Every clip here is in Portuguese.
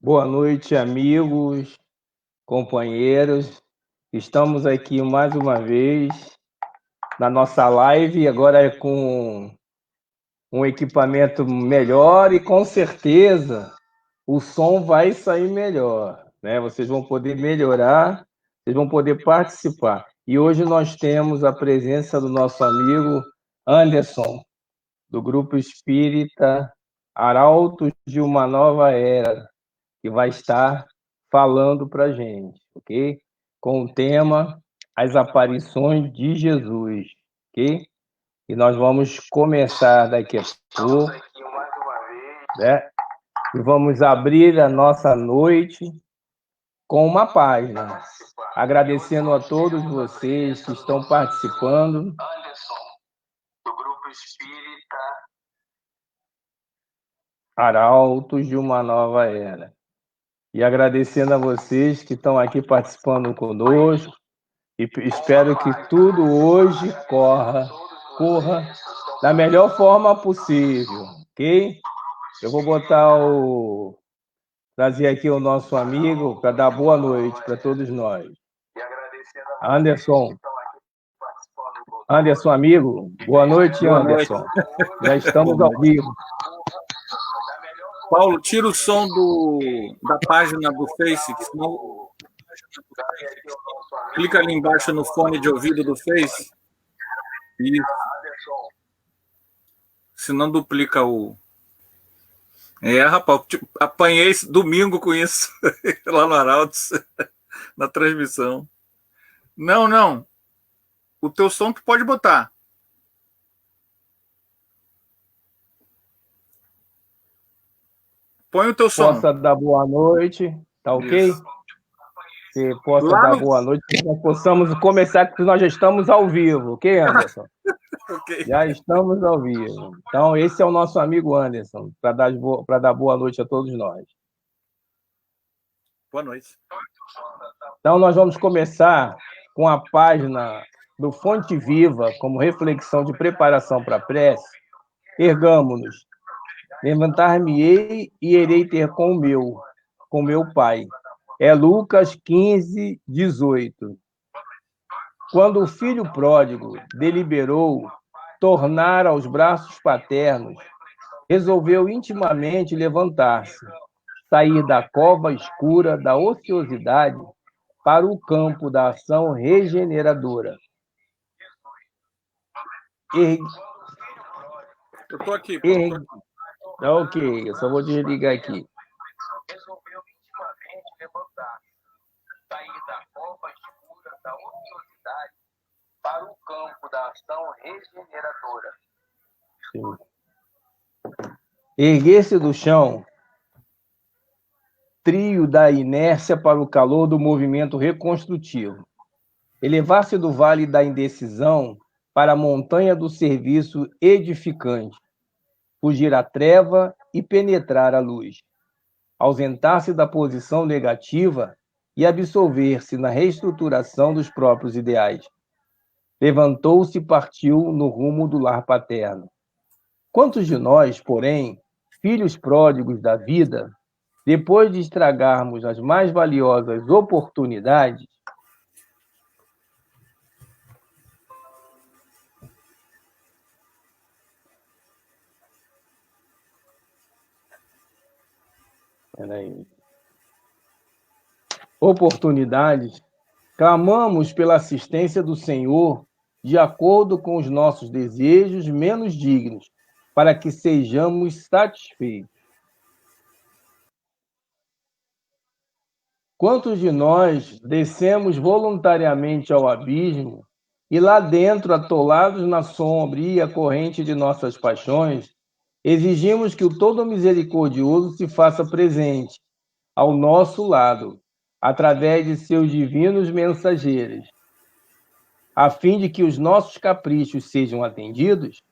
Boa noite, amigos, companheiros. Estamos aqui mais uma vez na nossa live, agora com um equipamento melhor e com certeza o som vai sair melhor, né? Vocês vão poder melhorar, vocês vão poder participar. E hoje nós temos a presença do nosso amigo Anderson, do Grupo Espírita Arautos de uma Nova Era, que vai estar falando para a gente, ok? Com o tema As Aparições de Jesus, ok? E nós vamos começar daqui a pouco, né? E vamos abrir a nossa noite com uma página, agradecendo a todos vocês que estão participando. Anderson, do Grupo Espírita Arautos de uma Nova Era. E agradecendo a vocês que estão aqui participando conosco. E espero que tudo hoje corra da melhor forma possível, ok? Eu vou trazer aqui o nosso amigo para dar boa noite para todos nós. Anderson, amigo, boa noite, Anderson. Já estamos ao vivo. Paulo, tira o som da página do Face, senão... Clica ali embaixo no fone de ouvido do Face. Isso. Senão duplica o... rapaz, apanhei esse domingo com isso, lá no Arautos, na transmissão. Não. O teu som tu pode botar. Põe o teu som. Possa dar boa noite, tá ok? Isso. Que possa dar boa noite, que nós possamos começar, porque nós já estamos ao vivo, ok, Anderson? Okay. Já estamos ao vivo. Então, esse é o nosso amigo Anderson, para dar boa noite a todos nós. Boa noite. Então, nós vamos começar com a página do Fonte Viva, como reflexão de preparação para a prece. Ergamo-nos. Levantar-me-ei e irei ter com meu Pai. É Lucas 15, 18. Quando o filho pródigo deliberou tornar aos braços paternos, resolveu intimamente levantar-se, sair da cova escura da ociosidade para o campo da ação regeneradora. Eu estou aqui. Ok, eu só vou desligar aqui. Resolveu intimamente levantar-se, sair da cova escura da ociosidade para o campo da ação regeneradora. Sim. Erguer-se do chão, trio da inércia para o calor do movimento reconstrutivo. Elevar-se do vale da indecisão para a montanha do serviço edificante. Fugir à treva e penetrar a luz. Ausentar-se da posição negativa e absolver-se na reestruturação dos próprios ideais. Levantou-se e partiu no rumo do lar paterno. Quantos de nós, porém, filhos pródigos da vida, depois de estragarmos as mais valiosas oportunidades, clamamos pela assistência do Senhor de acordo com os nossos desejos menos dignos, para que sejamos satisfeitos. Quantos de nós descemos voluntariamente ao abismo e lá dentro, atolados na sombria corrente de nossas paixões, exigimos que o Todo Misericordioso se faça presente ao nosso lado, através de seus divinos mensageiros, a fim de que os nossos caprichos sejam atendidos?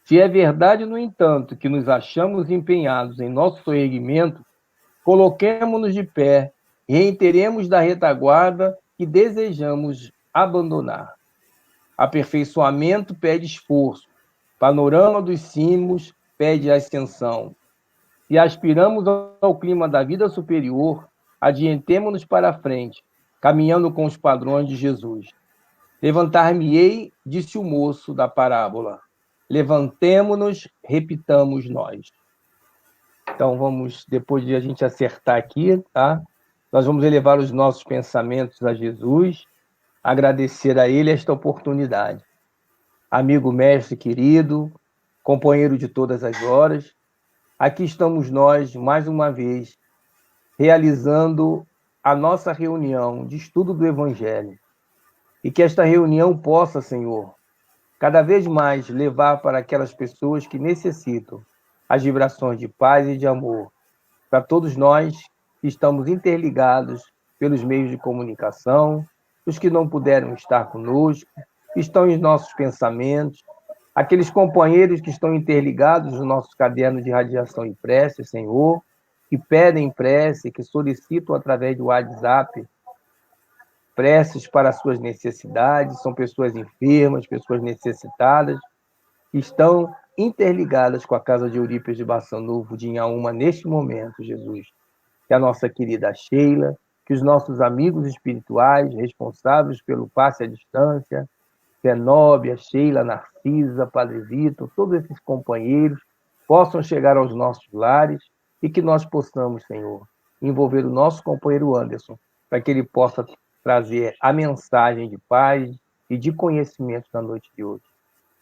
Se é verdade, no entanto, que nos achamos empenhados em nosso soerguimento, coloquemo-nos de pé e reiteremos da retaguarda que desejamos abandonar. Aperfeiçoamento pede esforço, panorama dos cimos pede ascensão. Se aspiramos ao clima da vida superior, adiantemo-nos para a frente, caminhando com os padrões de Jesus. Levantar-me-ei, disse o moço da parábola. Levantemo-nos, repitamos nós. Então, vamos, depois de a gente acertar aqui, tá? Nós vamos elevar os nossos pensamentos a Jesus, agradecer a Ele esta oportunidade. Amigo mestre querido, companheiro de todas as horas, aqui estamos nós, mais uma vez, realizando a nossa reunião de estudo do Evangelho. E que esta reunião possa, Senhor, cada vez mais levar para aquelas pessoas que necessitam as vibrações de paz e de amor, para todos nós que estamos interligados pelos meios de comunicação, os que não puderam estar conosco, que estão em nossos pensamentos, aqueles companheiros que estão interligados no nosso caderno de radiação e prece, Senhor, que pedem prece, que solicitam através do WhatsApp preces para as suas necessidades, são pessoas enfermas, pessoas necessitadas, que estão interligadas com a Casa de Eurípides de Barçanufo, de Inhaúma, neste momento, Jesus. Que a nossa querida Sheila, que os nossos amigos espirituais, responsáveis pelo passe à distância, Zenóbia, Sheila, Narcisa, Padre Vitor, todos esses companheiros, possam chegar aos nossos lares e que nós possamos, Senhor, envolver o nosso companheiro Anderson, para que ele possa trazer a mensagem de paz e de conhecimento na noite de hoje.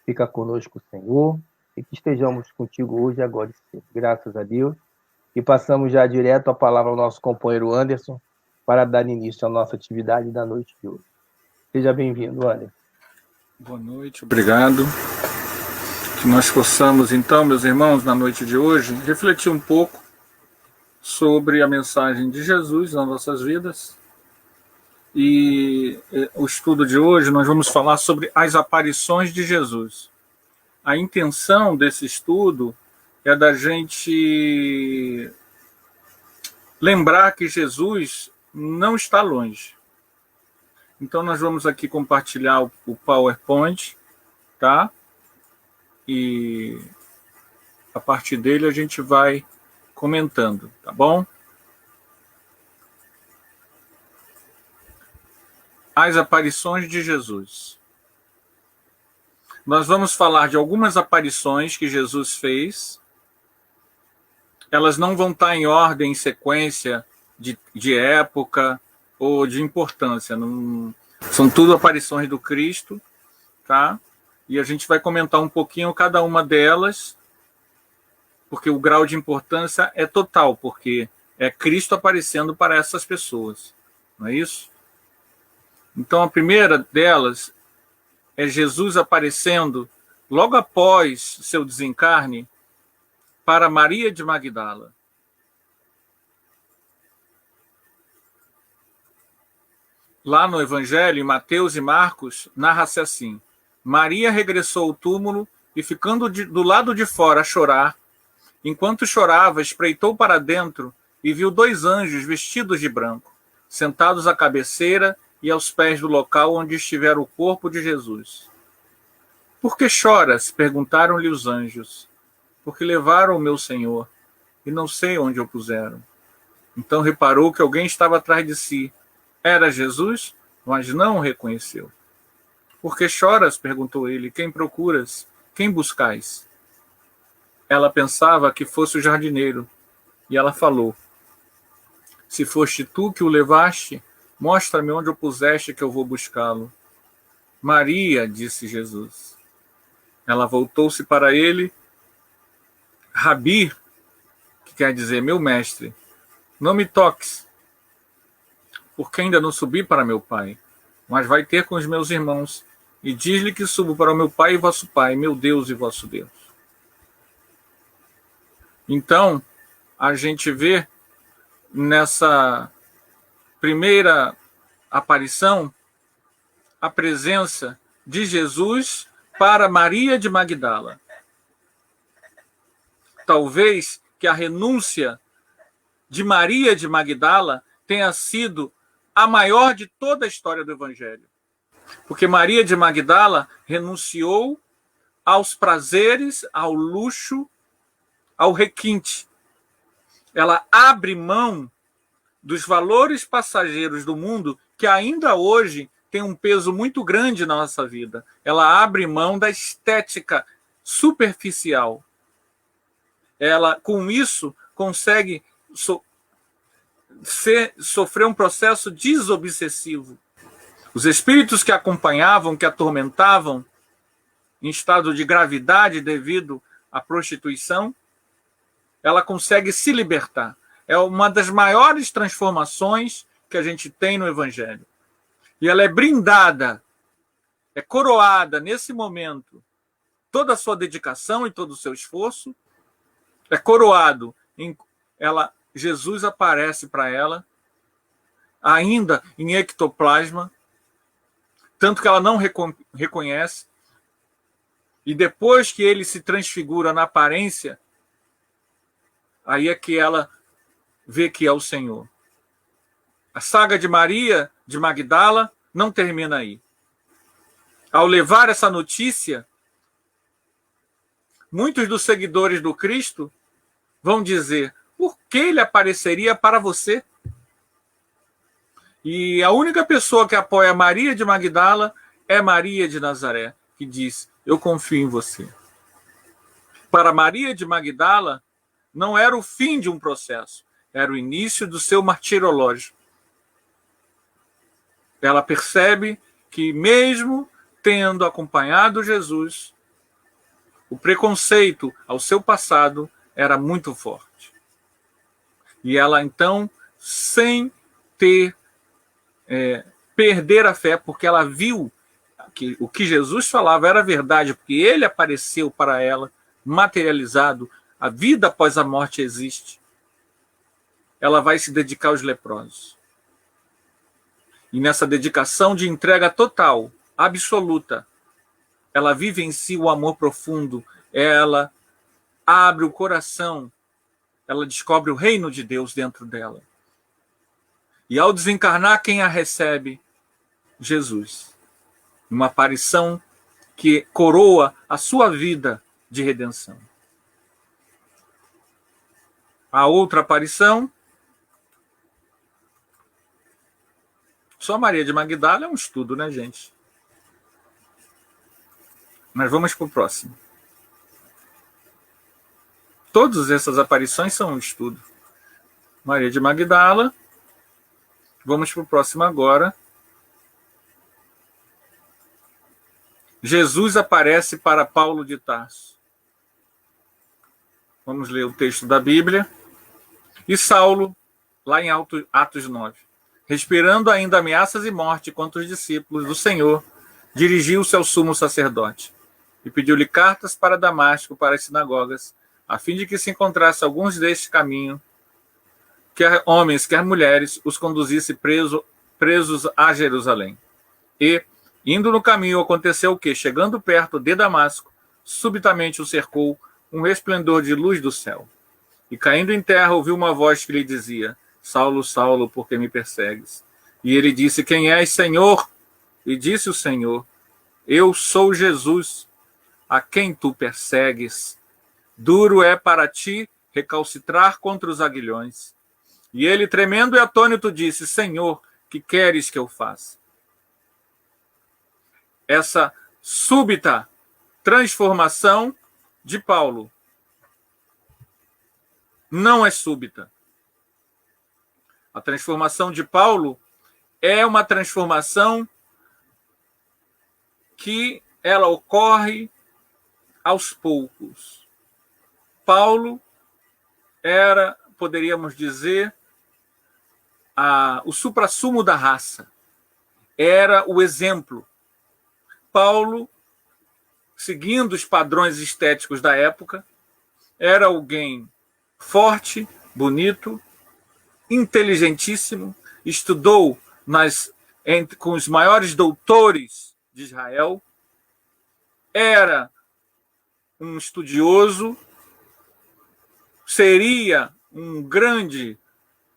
Fica conosco, Senhor, e que estejamos contigo hoje, agora e sempre. Graças a Deus. E passamos já direto a palavra ao nosso companheiro Anderson para dar início à nossa atividade da noite de hoje. Seja bem-vindo, Anderson. Boa noite, obrigado. Que nós possamos, então, meus irmãos, na noite de hoje, refletir um pouco sobre a mensagem de Jesus nas nossas vidas. E o estudo de hoje nós vamos falar sobre as aparições de Jesus. A intenção desse estudo é da gente lembrar que Jesus não está longe. Então nós vamos aqui compartilhar o PowerPoint, tá? E a partir dele a gente vai comentando, tá bom? As aparições de Jesus. Nós vamos falar de algumas aparições que Jesus fez. Elas não vão estar em ordem, em sequência de época ou de importância. Não, são tudo aparições do Cristo, tá? E a gente vai comentar um pouquinho cada uma delas, porque o grau de importância é total, porque é Cristo aparecendo para essas pessoas, não é isso? Então, a primeira delas é Jesus aparecendo logo após seu desencarne para Maria de Magdala. Lá no Evangelho, em Mateus e Marcos, narra-se assim: Maria regressou ao túmulo e, ficando do lado de fora a chorar, enquanto chorava, espreitou para dentro e viu 2 anjos vestidos de branco, sentados à cabeceira e aos pés do local onde estivera o corpo de Jesus. Por que choras? Perguntaram-lhe os anjos. Porque levaram o meu Senhor, e não sei onde o puseram. Então reparou que alguém estava atrás de si. Era Jesus, mas não o reconheceu. Por que choras? Perguntou ele. Quem procuras? Quem buscais? Ela pensava que fosse o jardineiro, e ela falou: Se foste tu que o levaste, mostra-me onde o puseste que eu vou buscá-lo. Maria, disse Jesus. Ela voltou-se para ele. Rabi, que quer dizer meu mestre, não me toques, porque ainda não subi para meu pai, mas vai ter com os meus irmãos, e diz-lhe que subo para o meu pai e vosso pai, meu Deus e vosso Deus. Então, a gente vê nessa primeira aparição a presença de Jesus para Maria de Magdala. Talvez que a renúncia de Maria de Magdala tenha sido a maior de toda a história do Evangelho. Porque Maria de Magdala renunciou aos prazeres, ao luxo, ao requinte ela abre mão dos valores passageiros do mundo, que ainda hoje tem um peso muito grande na nossa vida. Ela abre mão da estética superficial. Ela, com isso, consegue sofrer um processo desobsessivo. Os espíritos que acompanhavam, que atormentavam, em estado de gravidade devido à prostituição, ela consegue se libertar. É uma das maiores transformações que a gente tem no Evangelho. E ela é brindada, é coroada nesse momento, toda a sua dedicação e todo o seu esforço, é coroado. Jesus aparece para ela, ainda em ectoplasma, tanto que ela não reconhece, e depois que ele se transfigura na aparência, aí é que ela vê que é o Senhor. A saga de Maria de Magdala não termina aí. Ao levar essa notícia, muitos dos seguidores do Cristo vão dizer: por que ele apareceria para você? E a única pessoa que apoia Maria de Magdala é Maria de Nazaré, que diz: eu confio em você. Para Maria de Magdala, não era o fim de um processo, era o início do seu martirológio. Ela percebe que, mesmo tendo acompanhado Jesus, o preconceito ao seu passado era muito forte. E ela, então, sem perder a fé, porque ela viu que o que Jesus falava era verdade, porque ele apareceu para ela, materializado, a vida após a morte existe. Ela vai se dedicar aos leprosos. E nessa dedicação de entrega total, absoluta, ela vive em si o amor profundo, ela abre o coração, ela descobre o reino de Deus dentro dela. E ao desencarnar, quem a recebe? Jesus. Uma aparição que coroa a sua vida de redenção. A outra aparição, só Maria de Magdala é um estudo, né, gente? Mas vamos para o próximo. Todas essas aparições são um estudo. Maria de Magdala. Vamos para o próximo agora. Jesus aparece para Paulo de Tarso. Vamos ler o texto da Bíblia. E Saulo, lá em Atos 9, respirando ainda ameaças e morte contra os discípulos do Senhor, dirigiu-se ao sumo sacerdote e pediu-lhe cartas para Damasco, para as sinagogas, a fim de que se encontrasse alguns deste caminho, quer homens, quer mulheres, os conduzisse presos a Jerusalém. E, indo no caminho, aconteceu que, chegando perto de Damasco, subitamente o cercou um resplendor de luz do céu. E, caindo em terra, ouviu uma voz que lhe dizia: Saulo, Saulo, por que me persegues? E ele disse: quem és, Senhor? E disse o Senhor: eu sou Jesus, a quem tu persegues. Duro é para ti recalcitrar contra os aguilhões. E ele, tremendo e atônito, disse: Senhor, que queres que eu faça? Essa súbita transformação de Paulo não é súbita. A transformação de Paulo é uma transformação que ela ocorre aos poucos. Paulo era, poderíamos dizer, o suprassumo da raça. Era o exemplo. Paulo, seguindo os padrões estéticos da época, era alguém forte, bonito, inteligentíssimo, estudou com os maiores doutores de Israel, era um estudioso, seria um grande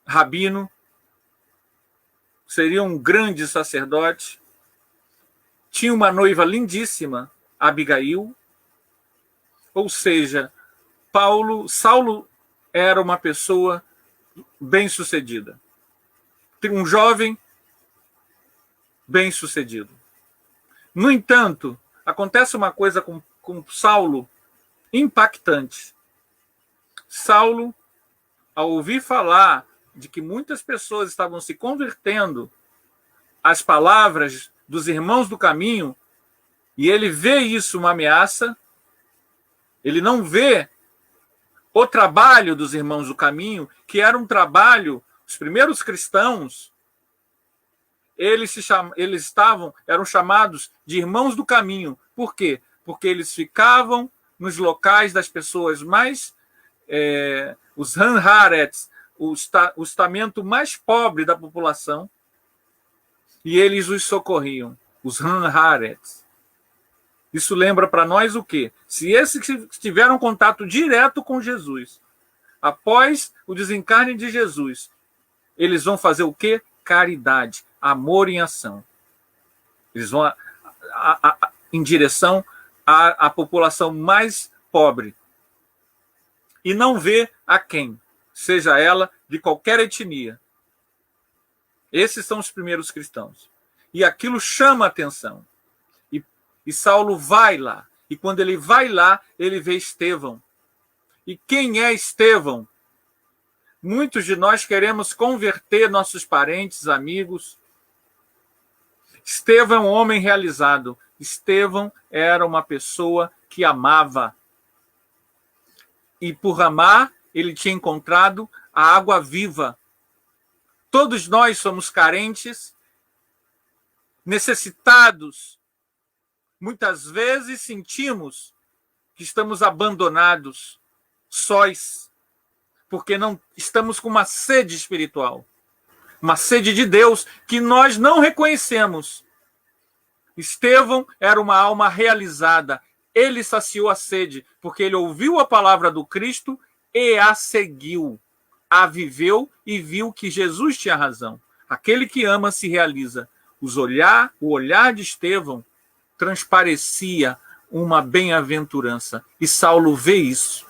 rabino, seria um grande sacerdote, tinha uma noiva lindíssima, Abigail, ou seja, Saulo era uma pessoa bem-sucedida. Um jovem bem-sucedido. No entanto, acontece uma coisa com Saulo impactante. Saulo, ao ouvir falar de que muitas pessoas estavam se convertendo às palavras dos irmãos do caminho, e ele vê isso uma ameaça, ele não vê o trabalho dos irmãos do caminho, que era um trabalho, os primeiros cristãos, eram chamados de irmãos do caminho. Por quê? Porque eles ficavam nos locais das pessoas mais, os Hanharets, o estamento mais pobre da população, e eles os socorriam, os Hanharets. Isso lembra para nós o quê? Se esses que tiveram contato direto com Jesus, após o desencarne de Jesus, eles vão fazer o quê? Caridade, amor em ação. Eles vão em direção à população mais pobre. E não vê a quem, seja ela de qualquer etnia. Esses são os primeiros cristãos. E aquilo chama a atenção. E Saulo vai lá. E quando ele vai lá, ele vê Estevão. E quem é Estevão? Muitos de nós queremos converter nossos parentes, amigos. Estevão é um homem realizado. Estevão era uma pessoa que amava. E por amar, ele tinha encontrado a água viva. Todos nós somos carentes, necessitados. Muitas vezes sentimos que estamos abandonados, sós, porque não estamos com uma sede espiritual, uma sede de Deus que nós não reconhecemos. Estevão era uma alma realizada. Ele saciou a sede, porque ele ouviu a palavra do Cristo e a seguiu, a viveu e viu que Jesus tinha razão. Aquele que ama se realiza. O olhar de Estevão transparecia uma bem-aventurança. E Saulo vê isso.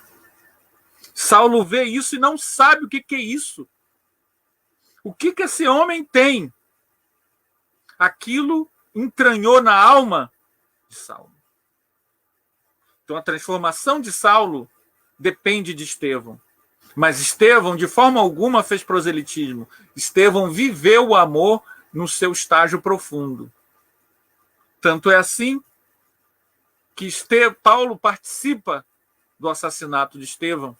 Saulo vê isso e não sabe o que é isso. O que esse homem tem? Aquilo entranhou na alma de Saulo. Então a transformação de Saulo depende de Estevão. Mas Estevão, de forma alguma, fez proselitismo. Estevão viveu o amor no seu estágio profundo. Tanto é assim que Paulo participa do assassinato de Estevão.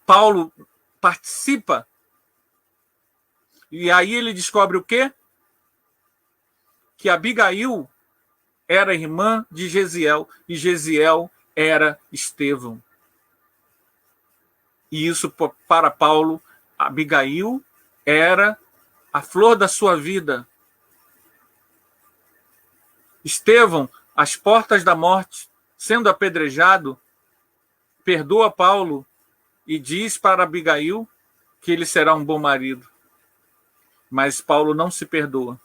Paulo participa. E aí ele descobre o quê? Que Abigail era irmã de Gesiel. E Gesiel era Estevão. E isso, para Paulo, Abigail era a flor da sua vida. Estevão, às portas da morte, sendo apedrejado, perdoa Paulo e diz para Abigail que ele será um bom marido. Mas Paulo não se perdoa.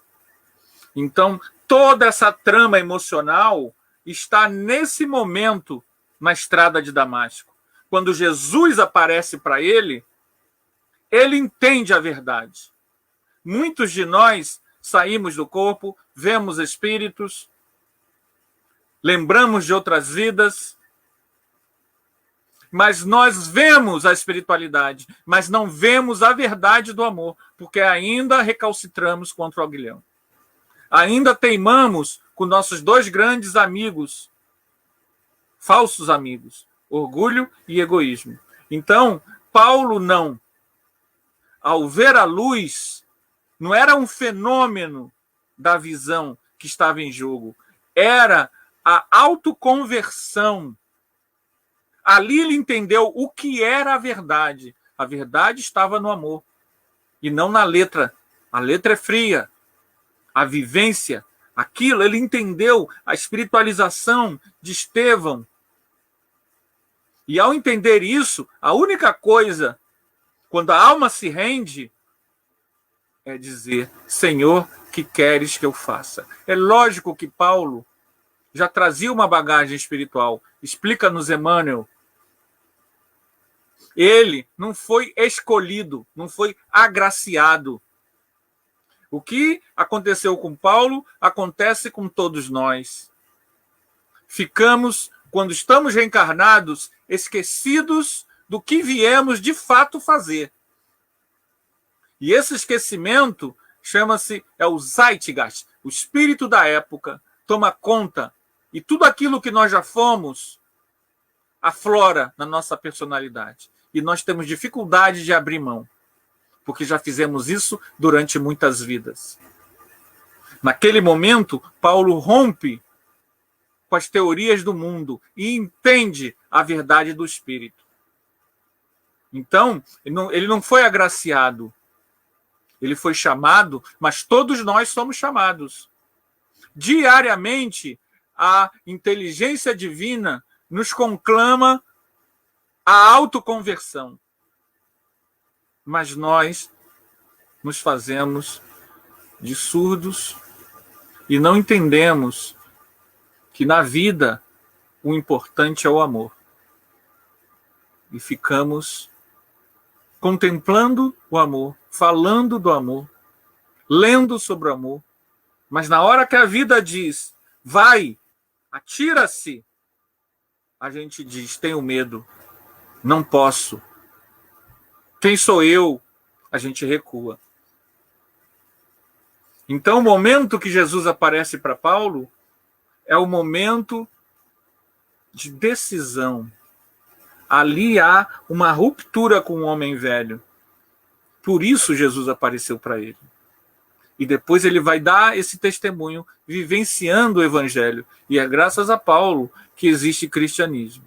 Então, toda essa trama emocional está nesse momento na estrada de Damasco. Quando Jesus aparece para ele, ele entende a verdade. Muitos de nós saímos do corpo, vemos espíritos, lembramos de outras vidas, mas nós vemos a espiritualidade, mas não vemos a verdade do amor, porque ainda recalcitramos contra o aguilhão. Ainda teimamos com nossos dois grandes amigos, falsos amigos, orgulho e egoísmo. Então, Paulo não. Ao ver a luz, não era um fenômeno da visão que estava em jogo, era a autoconversão. Ali ele entendeu o que era a verdade. A verdade estava no amor e não na letra. A letra é fria. A vivência, aquilo, ele entendeu a espiritualização de Estevão. E ao entender isso, a única coisa, quando a alma se rende, é dizer: Senhor, que queres que eu faça? É lógico que Paulo já trazia uma bagagem espiritual. Explica-nos Emmanuel Ele não foi escolhido, não foi agraciado. O que aconteceu com Paulo acontece com todos nós. Ficamos, quando estamos reencarnados, esquecidos do que viemos de fato fazer. E esse esquecimento chama-se o Zeitgeist, o espírito da época, toma conta. E tudo aquilo que nós já fomos aflora na nossa personalidade. E nós temos dificuldade de abrir mão, porque já fizemos isso durante muitas vidas. Naquele momento, Paulo rompe com as teorias do mundo e entende a verdade do Espírito. Então, ele não foi agraciado, ele foi chamado, mas todos nós somos chamados. Diariamente, a inteligência divina nos conclama a autoconversão. Mas nós nos fazemos de surdos e não entendemos que na vida o importante é o amor. E ficamos contemplando o amor, falando do amor, lendo sobre o amor. Mas na hora que a vida diz, vai, atira-se, a gente diz, tenho medo, não posso. Quem sou eu? A gente recua. Então, o momento que Jesus aparece para Paulo é o momento de decisão. Ali há uma ruptura com o homem velho. Por isso Jesus apareceu para ele. E depois ele vai dar esse testemunho, vivenciando o evangelho. E é graças a Paulo que existe cristianismo.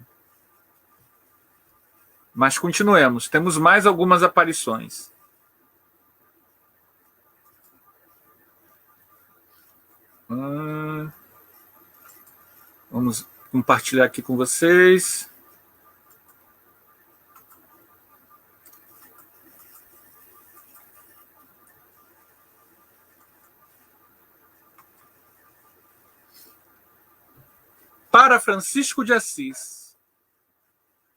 Mas continuemos, temos mais algumas aparições. Vamos compartilhar aqui com vocês. Para Francisco de Assis.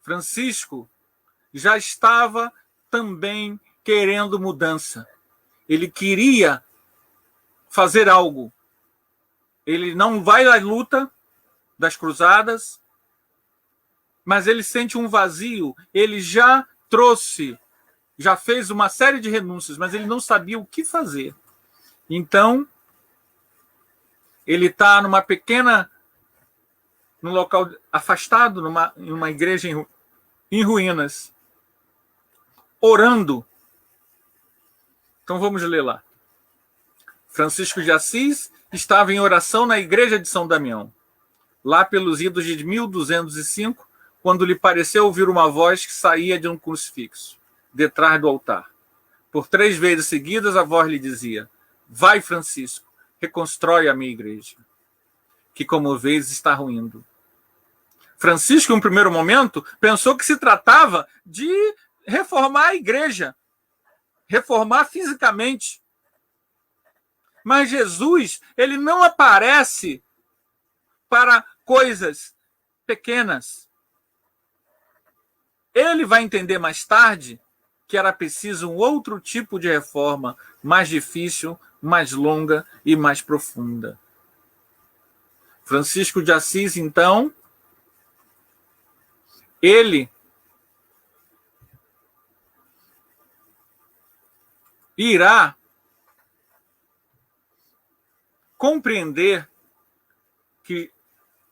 Francisco já estava também querendo mudança. Ele queria fazer algo. Ele não vai à luta das cruzadas, mas ele sente um vazio. Ele já fez uma série de renúncias, mas ele não sabia o que fazer. Então, ele está num local afastado, numa igreja em ruínas, orando. Então vamos ler lá. Francisco de Assis estava em oração na igreja de São Damião, lá pelos idos de 1205, quando lhe pareceu ouvir uma voz que saía de um crucifixo, detrás do altar. Por 3 vezes seguidas a voz lhe dizia, vai, Francisco, reconstrói a minha igreja, que como vês está ruindo. Francisco, em um primeiro momento, pensou que se tratava de reformar a igreja, reformar fisicamente. Mas Jesus, ele não aparece para coisas pequenas. Ele vai entender mais tarde que era preciso um outro tipo de reforma, mais difícil, mais longa e mais profunda. Francisco de Assis, então, ele irá compreender que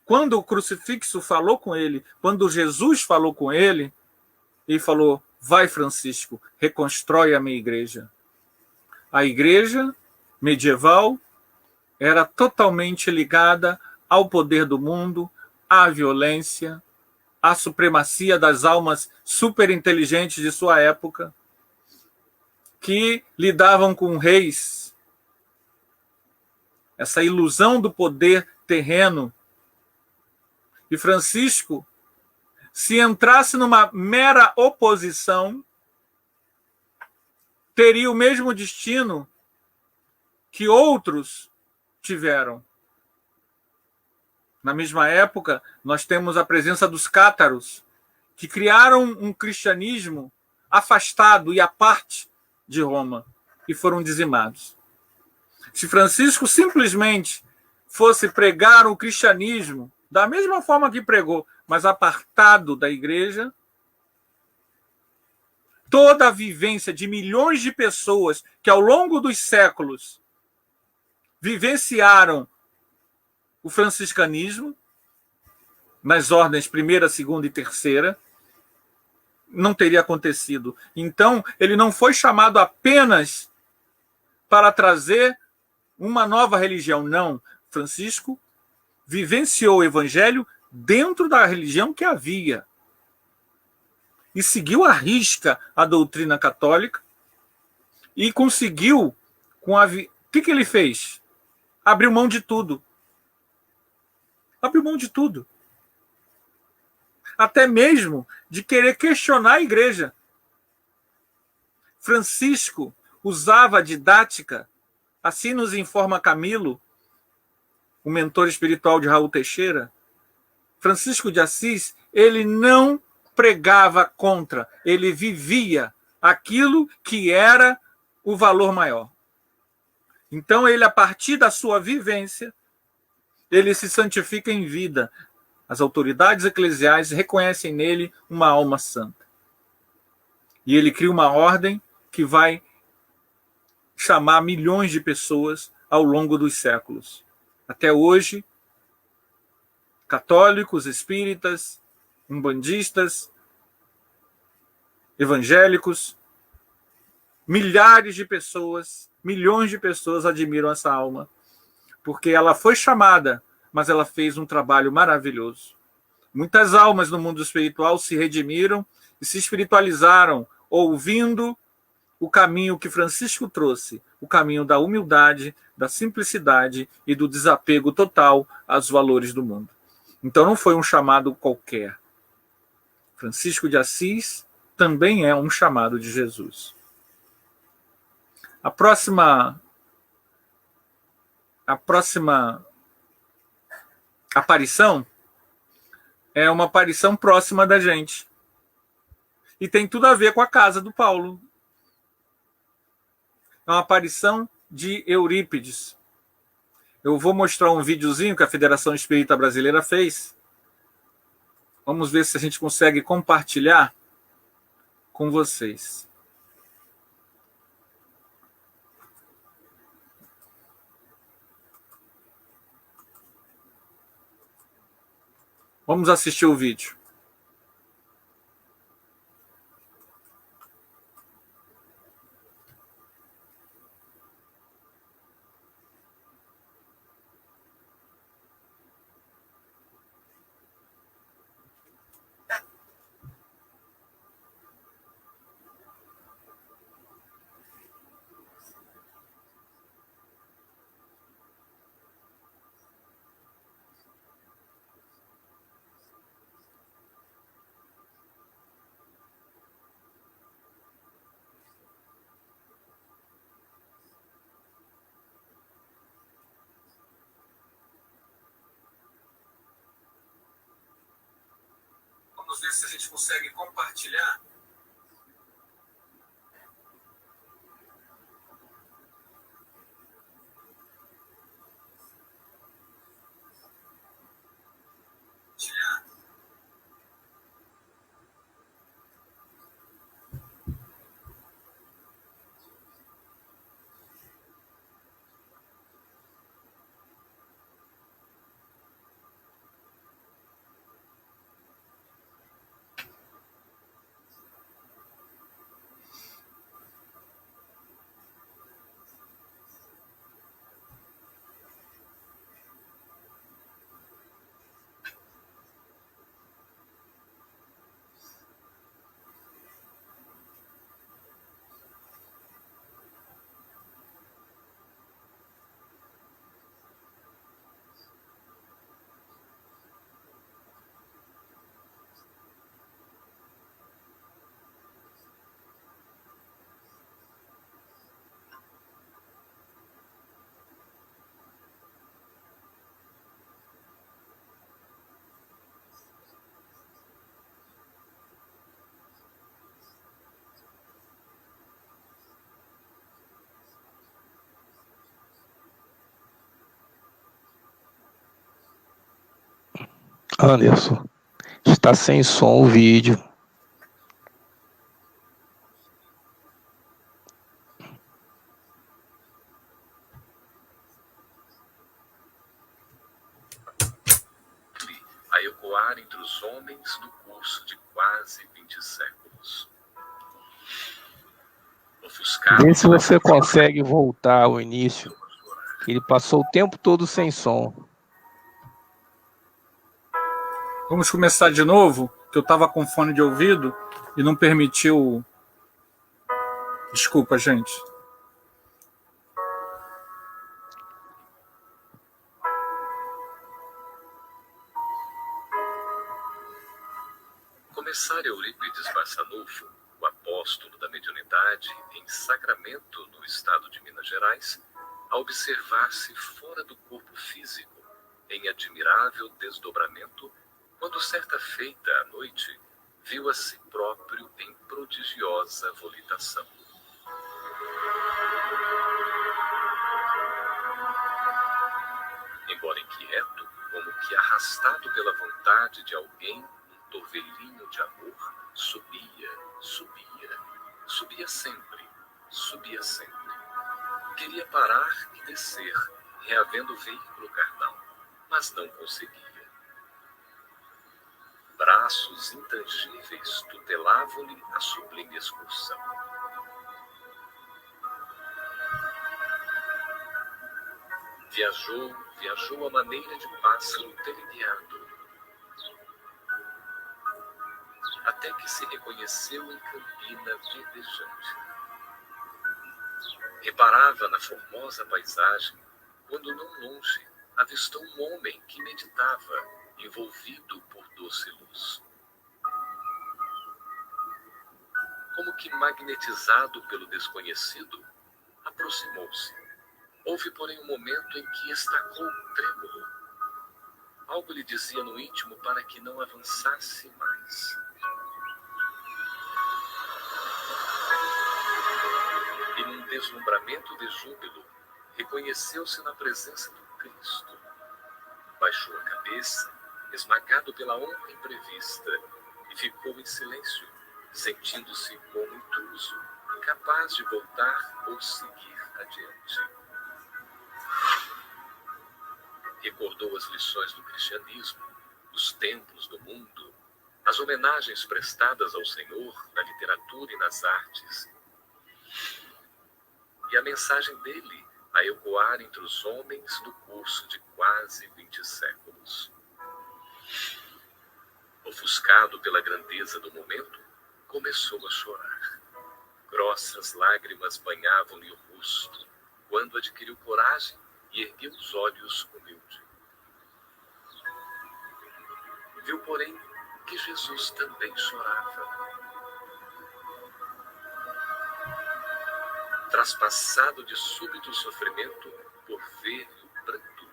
quando o crucifixo falou com ele, quando Jesus falou com ele, ele falou, vai, Francisco, reconstrói a minha igreja. A igreja medieval era totalmente ligada ao poder do mundo, à violência, à supremacia das almas superinteligentes de sua época, que lidavam com reis. Essa ilusão do poder terreno. E Francisco, se entrasse numa mera oposição, teria o mesmo destino que outros tiveram. Na mesma época, nós temos a presença dos cátaros, que criaram um cristianismo afastado e à parte de Roma e foram dizimados. Se Francisco simplesmente fosse pregar o cristianismo da mesma forma que pregou, mas apartado da igreja, toda a vivência de milhões de pessoas que ao longo dos séculos vivenciaram o franciscanismo nas ordens primeira, segunda e terceira, não teria acontecido. Então, ele não foi chamado apenas para trazer uma nova religião, não. Francisco vivenciou o evangelho dentro da religião que havia e seguiu à risca a doutrina católica e conseguiu com a... O que ele fez? Abriu mão de tudo. Abriu mão de tudo. Até mesmo de querer questionar a igreja. Francisco usava a didática, assim nos informa Camilo, o mentor espiritual de Raul Teixeira. Francisco de Assis, ele não pregava contra, ele vivia aquilo que era o valor maior. Então, ele, a partir da sua vivência, ele se santifica em vida. As autoridades eclesiais reconhecem nele uma alma santa. E ele cria uma ordem que vai chamar milhões de pessoas ao longo dos séculos. Até hoje, católicos, espíritas, umbandistas, evangélicos, milhares de pessoas, milhões de pessoas admiram essa alma, porque ela foi chamada, mas ela fez um trabalho maravilhoso. Muitas almas no mundo espiritual se redimiram e se espiritualizaram, ouvindo o caminho que Francisco trouxe, o caminho da humildade, da simplicidade e do desapego total aos valores do mundo. Então não foi um chamado qualquer. Francisco de Assis também é um chamado de Jesus. A próxima aparição é uma aparição próxima da gente. E tem tudo a ver com a casa do Paulo. É uma aparição de Eurípides. Eu vou mostrar um videozinho que a Federação Espírita Brasileira fez. Vamos ver se a gente consegue compartilhar com vocês. Vamos assistir o vídeo. Vamos ver se a gente consegue compartilhar. Anderson, está sem som o vídeo. A ecoar entre os homens no curso de quase 20 séculos. Ofuscado Vê se você consegue voltar ao início. Ele passou o tempo todo sem som. Vamos começar de novo, que eu estava com fone de ouvido e não permitiu. Desculpa, gente. Começar Eurípides Barçanufo, o apóstolo da mediunidade, em Sacramento, no estado de Minas Gerais, a observar-se fora do corpo físico, em admirável desdobramento, quando certa feita à noite, viu a si próprio em prodigiosa volitação. Embora inquieto, como que arrastado pela vontade de alguém, um torvelinho de amor, subia sempre, subia sempre. Queria parar e descer, reavendo o veículo carnal, mas não conseguia. Braços intangíveis tutelavam-lhe a sublime excursão. Viajou à maneira de pássaro teleguiado, até que se reconheceu em campina verdejante. Reparava na formosa paisagem, quando não longe avistou um homem que meditava, envolvido por doce luz. Como que magnetizado pelo desconhecido, aproximou-se. Houve, porém, um momento em que estacou trêmulo. Algo lhe dizia no íntimo para que não avançasse mais. E num deslumbramento de júbilo, reconheceu-se na presença do Cristo. Baixou a cabeça, esmagado pela honra imprevista, e ficou em silêncio, sentindo-se como intruso, incapaz de voltar ou seguir adiante. Recordou as lições do cristianismo, os templos do mundo, as homenagens prestadas ao Senhor na literatura e nas artes, e a mensagem dele a ecoar entre os homens no curso de quase 20 séculos. Ofuscado pela grandeza do momento, começou a chorar. Grossas lágrimas banhavam-lhe o rosto, quando adquiriu coragem e ergueu os olhos humilde. Viu, porém, que Jesus também chorava. Traspassado de súbito sofrimento por ver o pranto,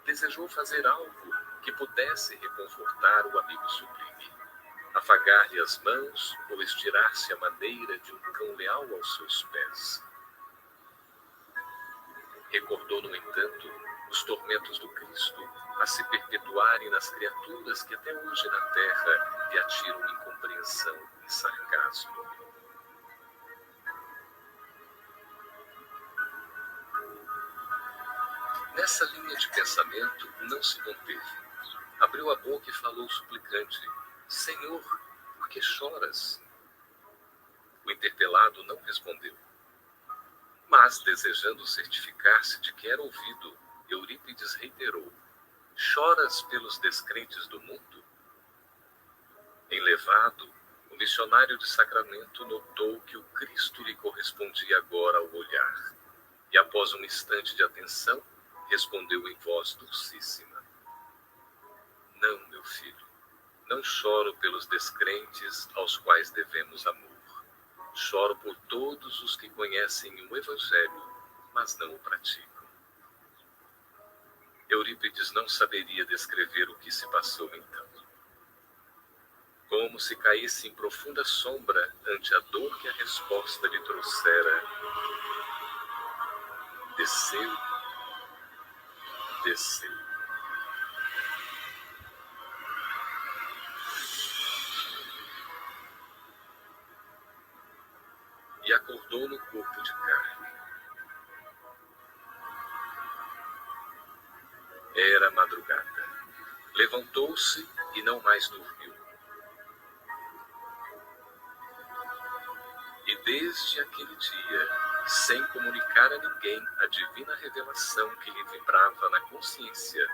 desejou fazer algo que pudesse reconfortar o amigo sublime, afagar-lhe as mãos ou estirar-se à maneira de um cão leal aos seus pés. Recordou, no entanto, os tormentos do Cristo a se perpetuarem nas criaturas que até hoje na terra lhe atiram incompreensão e sarcasmo. Nessa linha de pensamento não se conteve. Abriu a boca e falou suplicante: Senhor, por que choras? O interpelado não respondeu. Mas, desejando certificar-se de que era ouvido, Eurípides reiterou: Choras pelos descrentes do mundo? Enlevado, o missionário de Sacramento notou que o Cristo lhe correspondia agora ao olhar, e após um instante de atenção, respondeu em voz dulcíssima: Não, meu filho, não choro pelos descrentes aos quais devemos amor. Choro por todos os que conhecem o Evangelho, mas não o praticam. Eurípides não saberia descrever o que se passou então. Como se caísse em profunda sombra ante a dor que a resposta lhe trouxera, desceu. e acordou no corpo de carne. Era madrugada. Levantou-se e não mais dormiu. E desde aquele dia, sem comunicar a ninguém a divina revelação que lhe vibrava na consciência,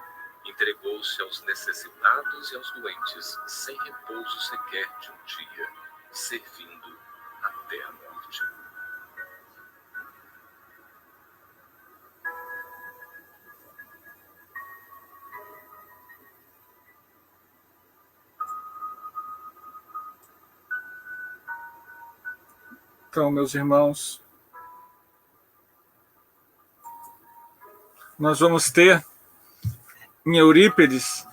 entregou-se aos necessitados e aos doentes, sem repouso sequer de um dia, servindo até a morte. Então, meus irmãos, nós vamos ter em Eurípides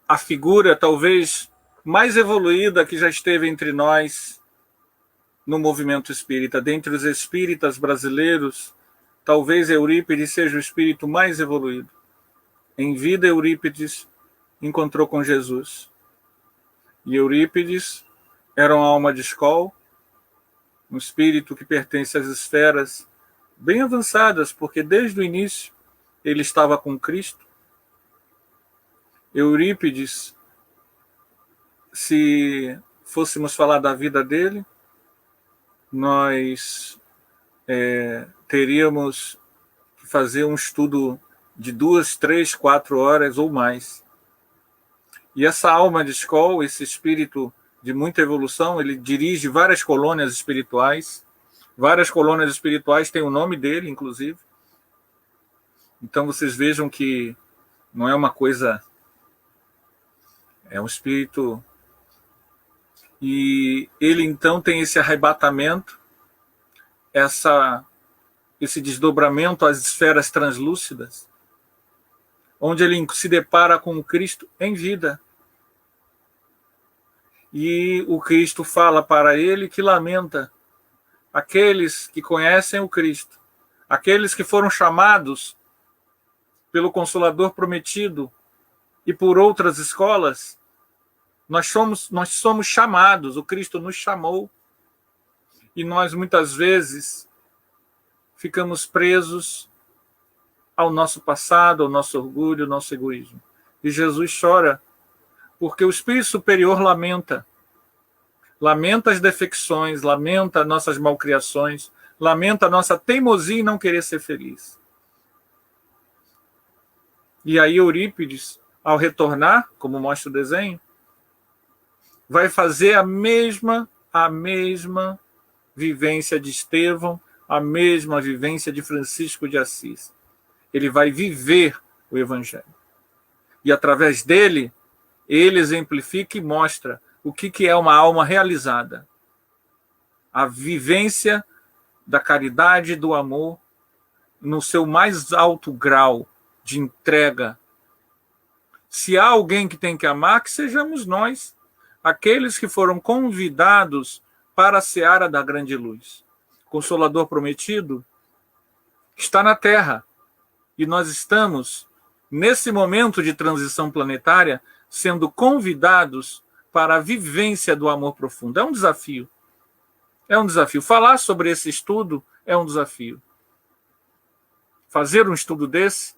a figura talvez mais evoluída que já esteve entre nós no movimento espírita. Dentre os espíritas brasileiros, talvez Eurípides seja o espírito mais evoluído. Em vida, Eurípides encontrou com Jesus. E Eurípides era uma alma de escola, um espírito que pertence às esferas bem avançadas, porque desde o início ele estava com Cristo. Eurípides, se fôssemos falar da vida dele, nós teríamos que fazer um estudo de 2, 3, 4 horas ou mais. E essa alma de escola, esse espírito de muita evolução, ele dirige várias colônias espirituais. Várias colônias espirituais têm o nome dele, inclusive. Então vocês vejam que não é uma coisa... É um espírito... E ele então tem esse arrebatamento, esse desdobramento às esferas translúcidas, onde ele se depara com o Cristo em vida. E o Cristo fala para ele que lamenta aqueles que conhecem o Cristo, aqueles que foram chamados pelo Consolador prometido e por outras escolas. Nós somos chamados, o Cristo nos chamou, e nós muitas vezes ficamos presos ao nosso passado, ao nosso orgulho, ao nosso egoísmo. E Jesus chora, porque o Espírito Superior lamenta as defecções, lamenta nossas malcriações, lamenta a nossa teimosia em não querer ser feliz. E aí Eurípides, ao retornar, como mostra o desenho, vai fazer a mesma vivência de Estevão, a mesma vivência de Francisco de Assis. Ele vai viver o Evangelho. E através dele, ele exemplifica e mostra o que é uma alma realizada. A vivência da caridade e do amor no seu mais alto grau de entrega. Se há alguém que tem que amar, que sejamos nós, aqueles que foram convidados para a seara da grande luz. O Consolador prometido está na Terra, e nós estamos, nesse momento de transição planetária, sendo convidados para a vivência do amor profundo. É um desafio. É um desafio. Falar sobre esse estudo é um desafio. Fazer um estudo desse,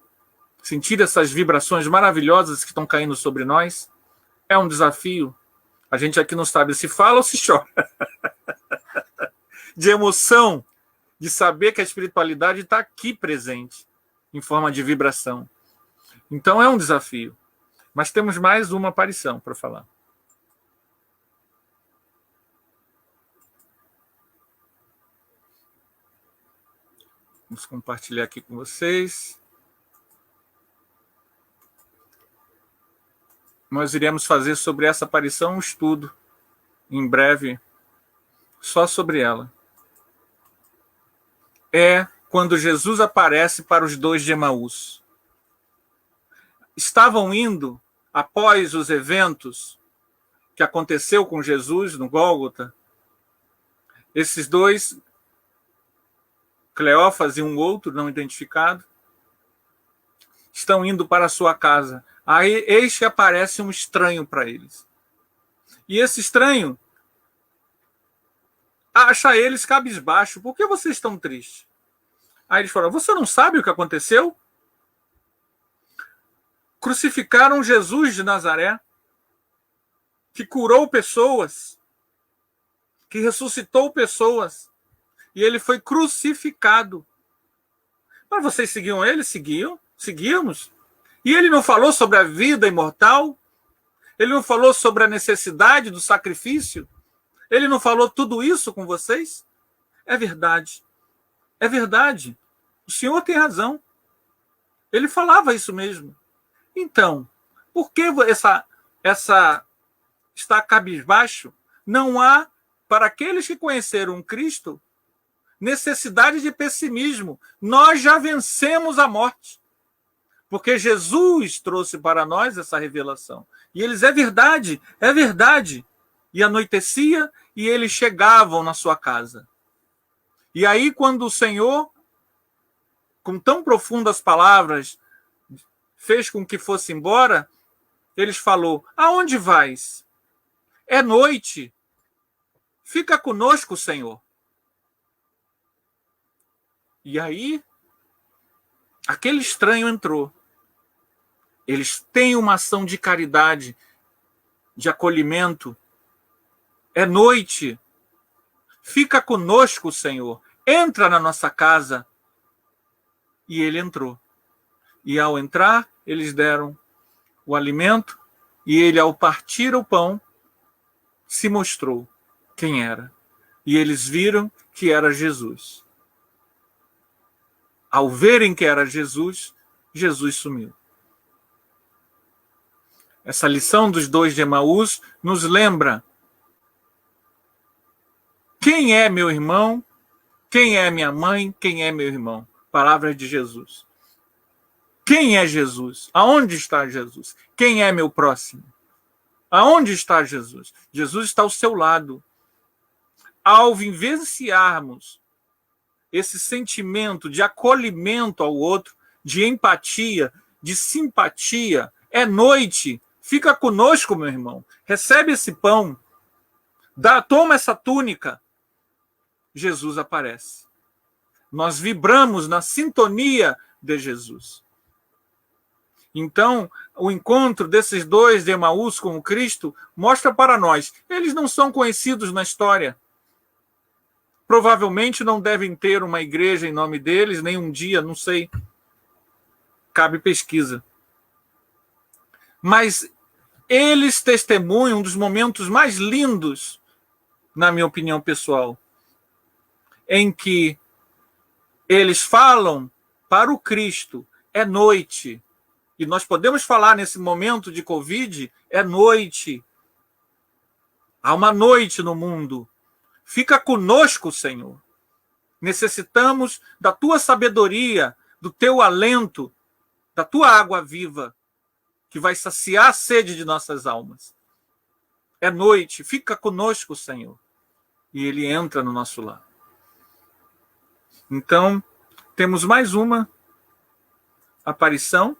sentir essas vibrações maravilhosas que estão caindo sobre nós, é um desafio. A gente aqui não sabe se fala ou se chora. De emoção, de saber que a espiritualidade está aqui presente, em forma de vibração. Então é um desafio. Mas temos mais uma aparição para falar. Vamos compartilhar aqui com vocês. Nós iremos fazer sobre essa aparição um estudo, em breve, só sobre ela. É quando Jesus aparece para os dois de Emaús. Estavam indo, após os eventos que aconteceu com Jesus no Gólgota, esses dois, Cleófas e um outro não identificado, estão indo para a sua casa. Aí, eis que aparece um estranho para eles. E esse estranho acha eles cabisbaixo. Por que vocês estão tristes? Aí eles falaram, você não sabe o que aconteceu? Crucificaram Jesus de Nazaré, que curou pessoas, que ressuscitou pessoas, e ele foi crucificado. Mas vocês seguiam ele? Seguíamos. E ele não falou sobre a vida imortal? Ele não falou sobre a necessidade do sacrifício? Ele não falou tudo isso com vocês? É verdade. É verdade. O senhor tem razão. Ele falava isso mesmo. Então, por que essa está cabisbaixo? Não há, para aqueles que conheceram Cristo, necessidade de pessimismo. Nós já vencemos a morte. Porque Jesus trouxe para nós essa revelação. E eles, é verdade. E anoitecia e eles chegavam na sua casa. E aí, quando o Senhor, com tão profundas palavras, fez com que fosse embora, eles falou, aonde vais? É noite. Fica conosco, Senhor. E aí, aquele estranho entrou. Eles têm uma ação de caridade, de acolhimento. É noite. Fica conosco, Senhor. Entra na nossa casa. E ele entrou. E ao entrar, eles deram o alimento, e ele, ao partir o pão, se mostrou quem era. E eles viram que era Jesus. Ao verem que era Jesus, Jesus sumiu. Essa lição dos dois de Emaús nos lembra quem é meu irmão, quem é minha mãe, quem é meu irmão. Palavras de Jesus. Quem é Jesus? Aonde está Jesus? Quem é meu próximo? Aonde está Jesus? Jesus está ao seu lado. Ao vivenciarmos esse sentimento de acolhimento ao outro, de empatia, de simpatia, é noite, fica conosco, meu irmão. Recebe esse pão, toma essa túnica. Jesus aparece. Nós vibramos na sintonia de Jesus. Então, o encontro desses dois de Emaús com o Cristo mostra para nós, eles não são conhecidos na história. Provavelmente não devem ter uma igreja em nome deles, nem um dia, não sei. Cabe pesquisa. Mas eles testemunham um dos momentos mais lindos, na minha opinião pessoal, em que eles falam para o Cristo, é noite. E nós podemos falar nesse momento de Covid, é noite. Há uma noite no mundo. Fica conosco, Senhor. Necessitamos da tua sabedoria, do teu alento, da tua água viva, que vai saciar a sede de nossas almas. É noite, fica conosco, Senhor. E ele entra no nosso lar. Então, temos mais uma aparição.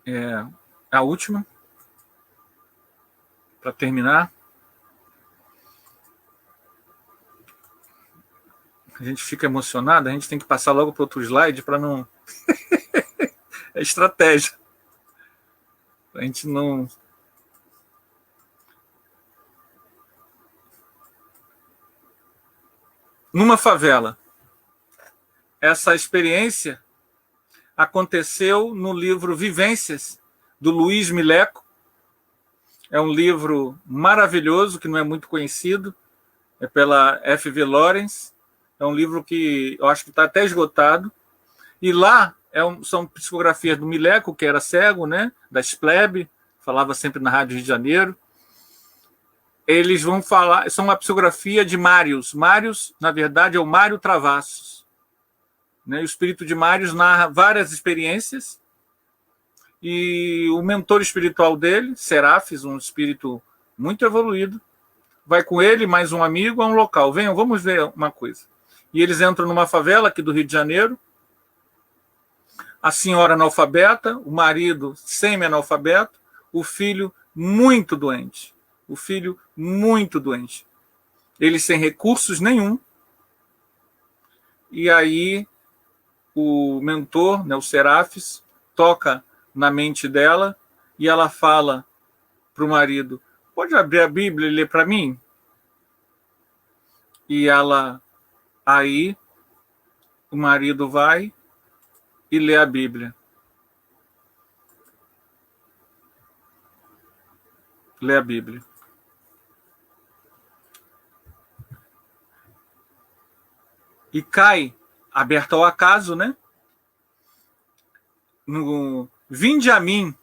É a última, para terminar. A gente fica emocionado, a gente tem que passar logo para outro slide para não... É estratégia. A gente não... Numa favela. Essa experiência aconteceu no livro Vivências, do Luiz Mileco. É um livro maravilhoso, que não é muito conhecido. É pela F.V. Lawrence. É um livro que eu acho que está até esgotado. E lá são psicografias do Mileco, que era cego, né? Da Spleb, falava sempre na Rádio Rio de Janeiro. Eles vão falar... São uma psicografia de Mários. Mários, na verdade, é o Mário Travassos. O espírito de Mários narra várias experiências, e o mentor espiritual dele, Serafis, um espírito muito evoluído, vai com ele mais um amigo a um local. Venham, vamos ver uma coisa. E eles entram numa favela aqui do Rio de Janeiro. A senhora analfabeta, o marido semi-analfabeto, o filho muito doente. o filho muito doente. Ele sem recursos nenhum. E aí o mentor, né, o Serafis, toca na mente dela e ela fala para o marido: pode abrir a Bíblia e ler para mim? E aí o marido vai e lê a Bíblia. Lê a Bíblia. E cai, aberto ao acaso, né? No vinde a mim,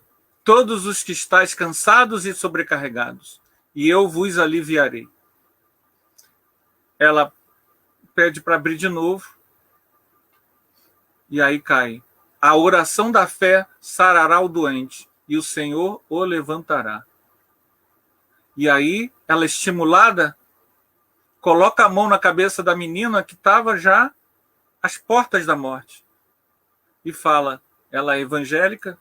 todos os que estáis cansados e sobrecarregados, e eu vos aliviarei. Ela pede para abrir de novo, e aí cai. A oração da fé sarará o doente, e o Senhor o levantará. E aí, ela estimulada, coloca a mão na cabeça da menina que estava já às portas da morte. E fala, ela é evangélica: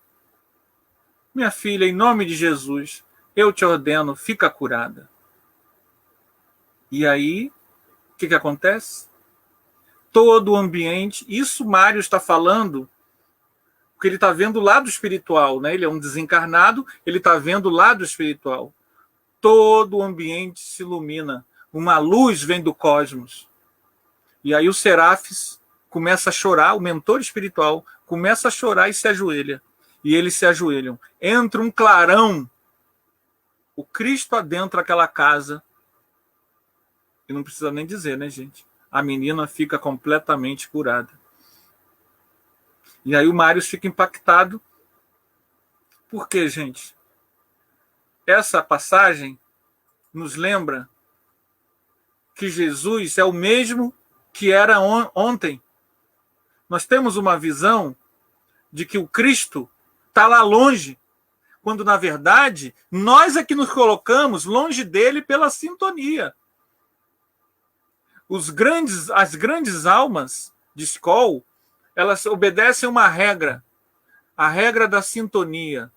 minha filha, em nome de Jesus, eu te ordeno, fica curada. E aí, o que acontece? Todo o ambiente, isso Mário está falando, porque ele está vendo o lado espiritual, né? Ele é um desencarnado, ele está vendo o lado espiritual. Todo o ambiente se ilumina. Uma luz vem do cosmos. E aí o Serafis começa a chorar, o mentor espiritual começa a chorar e se ajoelha. E eles se ajoelham. Entra um clarão. O Cristo adentra aquela casa. E não precisa nem dizer, né, gente? A menina fica completamente curada. E aí o Marius fica impactado. Por quê, gente? Essa passagem nos lembra que Jesus é o mesmo que era ontem. Nós temos uma visão de que o Cristo está lá longe, quando, na verdade, nós é que nos colocamos longe dele pela sintonia. As grandes almas de Skol, elas obedecem uma regra, a regra da sintonia.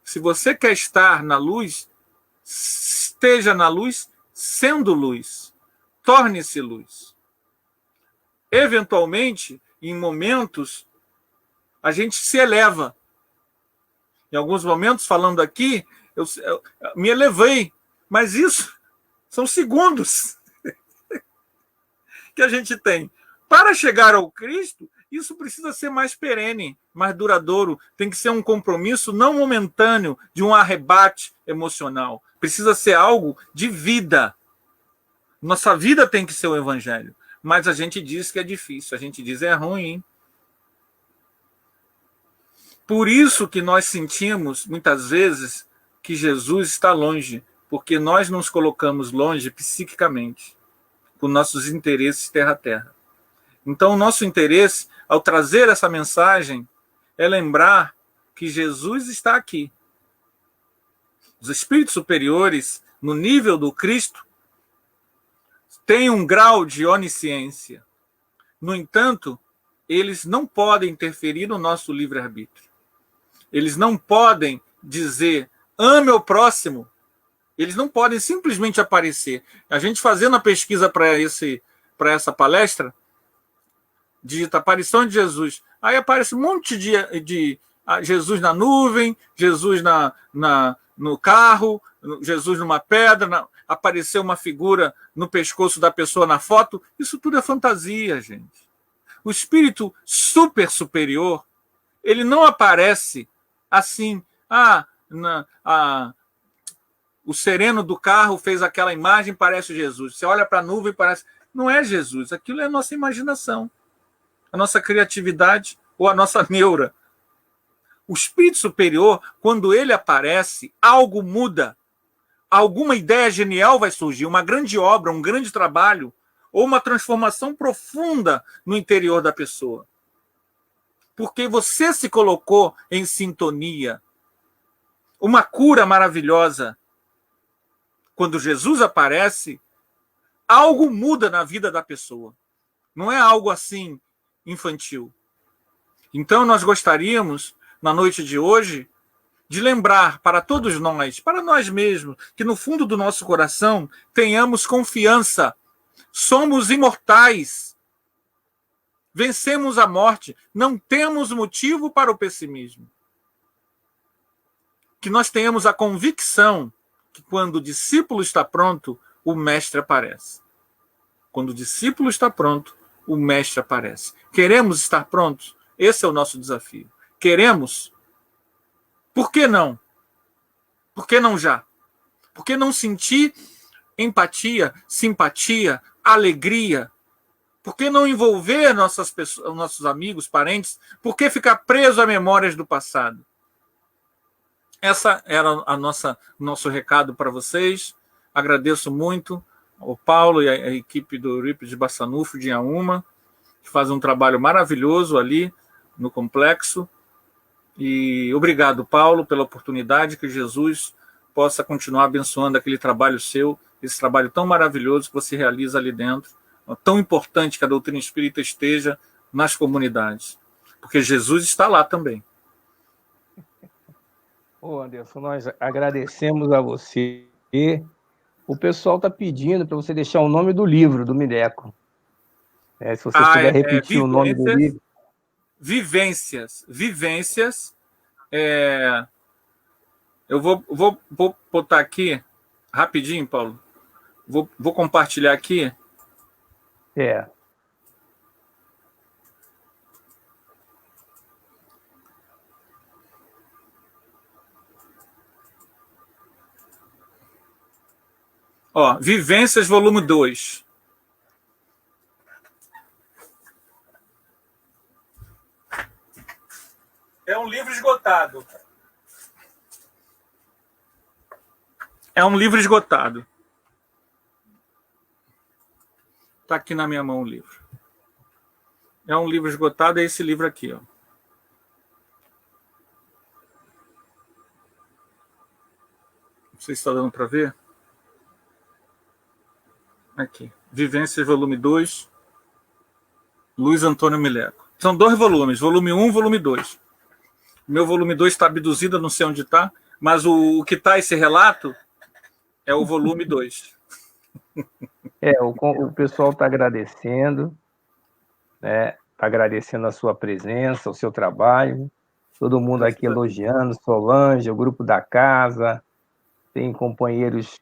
Se você quer estar na luz, esteja na luz sendo luz. Torne-se luz. Eventualmente, em momentos, a gente se eleva. Em alguns momentos, falando aqui, eu me elevei. Mas isso são segundos que a gente tem. Para chegar ao Cristo, isso precisa ser mais perene, mais duradouro. Tem que ser um compromisso não momentâneo, de um arrebate emocional. Precisa ser algo de vida. Nossa vida tem que ser o Evangelho. Mas a gente diz que é difícil, a gente diz é ruim. Por isso que nós sentimos, muitas vezes, que Jesus está longe, porque nós nos colocamos longe psiquicamente, com nossos interesses terra a terra. Então, o nosso interesse, ao trazer essa mensagem, é lembrar que Jesus está aqui. Os espíritos superiores, no nível do Cristo, têm um grau de onisciência. No entanto, eles não podem interferir no nosso livre-arbítrio. Eles não podem dizer, ame o próximo. Eles não podem simplesmente aparecer. A gente fazendo a pesquisa para essa palestra, digita aparição de Jesus. Aí aparece um monte de Jesus na nuvem, Jesus no carro, Jesus numa pedra, apareceu uma figura no pescoço da pessoa na foto. Isso tudo é fantasia, gente. O espírito super superior, ele não aparece assim. O sereno do carro fez aquela imagem, parece Jesus. Você olha para a nuvem, parece... Não é Jesus, aquilo é a nossa imaginação, a nossa criatividade ou a nossa neura. O espírito superior, quando ele aparece, algo muda. Alguma ideia genial vai surgir, uma grande obra, um grande trabalho, ou uma transformação profunda no interior da pessoa. Porque você se colocou em sintonia. Uma cura maravilhosa. Quando Jesus aparece, algo muda na vida da pessoa. Não é algo assim infantil. Então, nós gostaríamos, na noite de hoje, de lembrar para todos nós, para nós mesmos, que no fundo do nosso coração tenhamos confiança. Somos imortais. Vencemos a morte. Não temos motivo para o pessimismo. Que nós tenhamos a convicção que quando o discípulo está pronto, o mestre aparece. Quando o discípulo está pronto, o mestre aparece. Queremos estar prontos? Esse é o nosso desafio. Queremos? Por que não? Por que não já? Por que não sentir empatia, simpatia, alegria? Por que não envolver nossos amigos, parentes? Por que ficar preso a memórias do passado? Essa era nosso recado para vocês. Agradeço muito ao Paulo e a equipe do Eurípides de Bassanufo, de Inhaúma, que fazem um trabalho maravilhoso ali no complexo. E obrigado, Paulo, pela oportunidade, que Jesus possa continuar abençoando aquele trabalho seu, esse trabalho tão maravilhoso que você realiza ali dentro. É tão importante que a doutrina espírita esteja nas comunidades, porque Jesus está lá também. Ô, Anderson, nós agradecemos a você. O pessoal está pedindo para você deixar o nome do livro, do Mineco. Se você puder repetir o nome do livro. Vivências. Eu vou botar aqui rapidinho, Paulo. Vou compartilhar aqui. Vivências, volume 2. É um livro esgotado. Está aqui na minha mão o livro. É um livro esgotado, é esse livro aqui, ó. Não sei se está dando para ver. Aqui. Vivências, volume 2. Luiz Antônio Mileco. São 2 volumes, volume 1 e volume 2. Meu volume 2 está abduzido, não sei onde está, mas o que está esse relato é o volume 2. O pessoal está agradecendo, né? Está agradecendo a sua presença, o seu trabalho. Todo mundo aqui elogiando, Solange, o grupo da casa, tem companheiros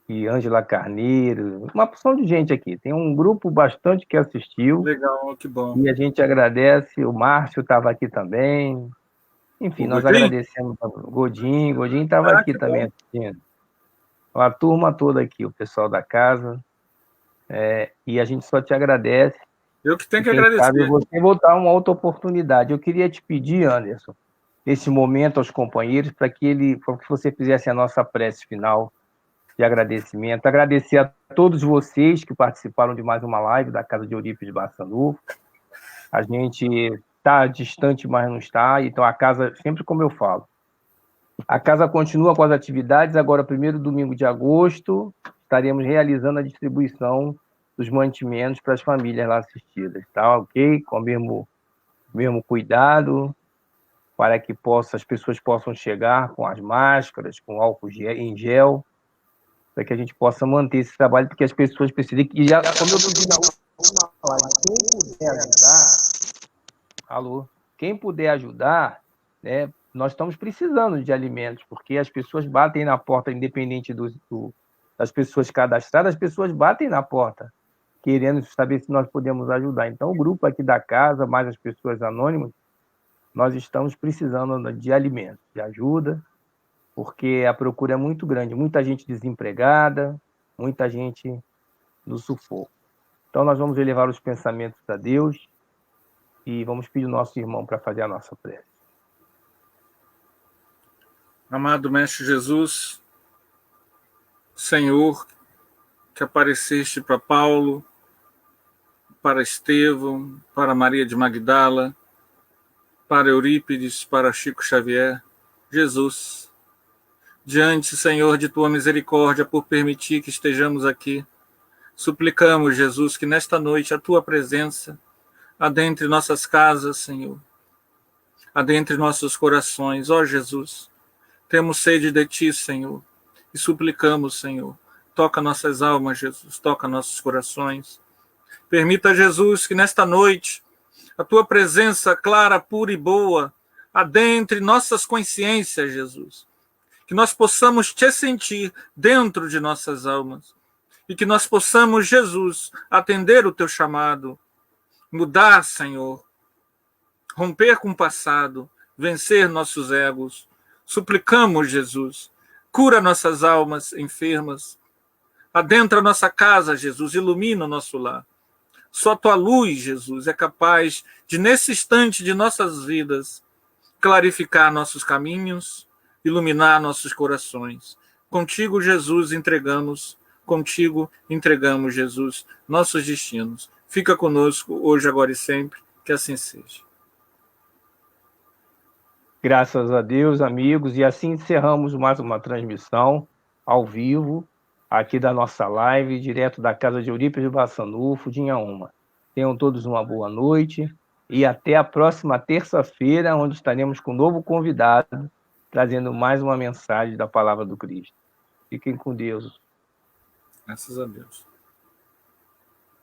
e Ângela Carneiro, uma porção de gente aqui. Tem um grupo bastante que assistiu. Legal, que bom. E a gente agradece, o Márcio estava aqui também. Enfim, nós agradecemos o Godinho estava aqui também assistindo. A turma toda aqui, o pessoal da casa. E a gente só te agradece. Eu que tenho que agradecer. Sabe, você voltar uma outra oportunidade. Eu queria te pedir, Anderson, esse momento aos companheiros, para que você fizesse a nossa prece final de agradecimento. Agradecer a todos vocês que participaram de mais uma live da Casa de Eurípides de Bassanufo. A gente está distante, mas não está. Então, a casa, sempre como eu falo, a casa continua com as atividades. Agora, 1º domingo de agosto, estaremos realizando a distribuição dos mantimentos para as famílias lá assistidas. Tá ok? Com o mesmo cuidado, para que as pessoas possam chegar com as máscaras, com álcool em gel, para que a gente possa manter esse trabalho, porque as pessoas precisam. E já, como eu disse na última live, quem puder ajudar, quem puder ajudar, né, nós estamos precisando de alimentos, porque as pessoas batem na porta, independente das pessoas cadastradas, as pessoas batem na porta, querendo saber se nós podemos ajudar. Então, o grupo aqui da casa, mais as pessoas anônimas, nós estamos precisando de alimentos, de ajuda, porque a procura é muito grande, muita gente desempregada, muita gente no sufoco. Então, nós vamos elevar os pensamentos a Deus e vamos pedir ao nosso irmão para fazer a nossa prece. Amado Mestre Jesus, Senhor, que apareceste para Paulo, para Estevão, para Maria de Magdala, para Eurípides, para Chico Xavier, Jesus, diante, Senhor, de tua misericórdia por permitir que estejamos aqui, suplicamos, Jesus, que nesta noite a tua presença adentre nossas casas, Senhor. adentre nossos corações. Ó Jesus, temos sede de Ti, Senhor, e suplicamos, Senhor, toca nossas almas, Jesus, toca nossos corações. Permita, Jesus, que nesta noite a Tua presença clara, pura e boa adentre nossas consciências, Jesus. Que nós possamos Te sentir dentro de nossas almas. E que nós possamos, Jesus, atender o Teu chamado, mudar, Senhor, romper com o passado, vencer nossos egos. Suplicamos, Jesus, cura nossas almas enfermas, adentra nossa casa, Jesus, ilumina o nosso lar. Só Tua luz, Jesus, é capaz de, nesse instante de nossas vidas, clarificar nossos caminhos, iluminar nossos corações. Contigo, Jesus, contigo entregamos, Jesus, nossos destinos. Fica conosco hoje, agora e sempre, que assim seja. Graças a Deus, amigos, e assim encerramos mais uma transmissão ao vivo, aqui da nossa live, direto da casa de Eurípides Bassanufo, de Inhaúma. Tenham todos uma boa noite e até a próxima terça-feira, onde estaremos com um novo convidado, trazendo mais uma mensagem da Palavra do Cristo. Fiquem com Deus. Graças a Deus.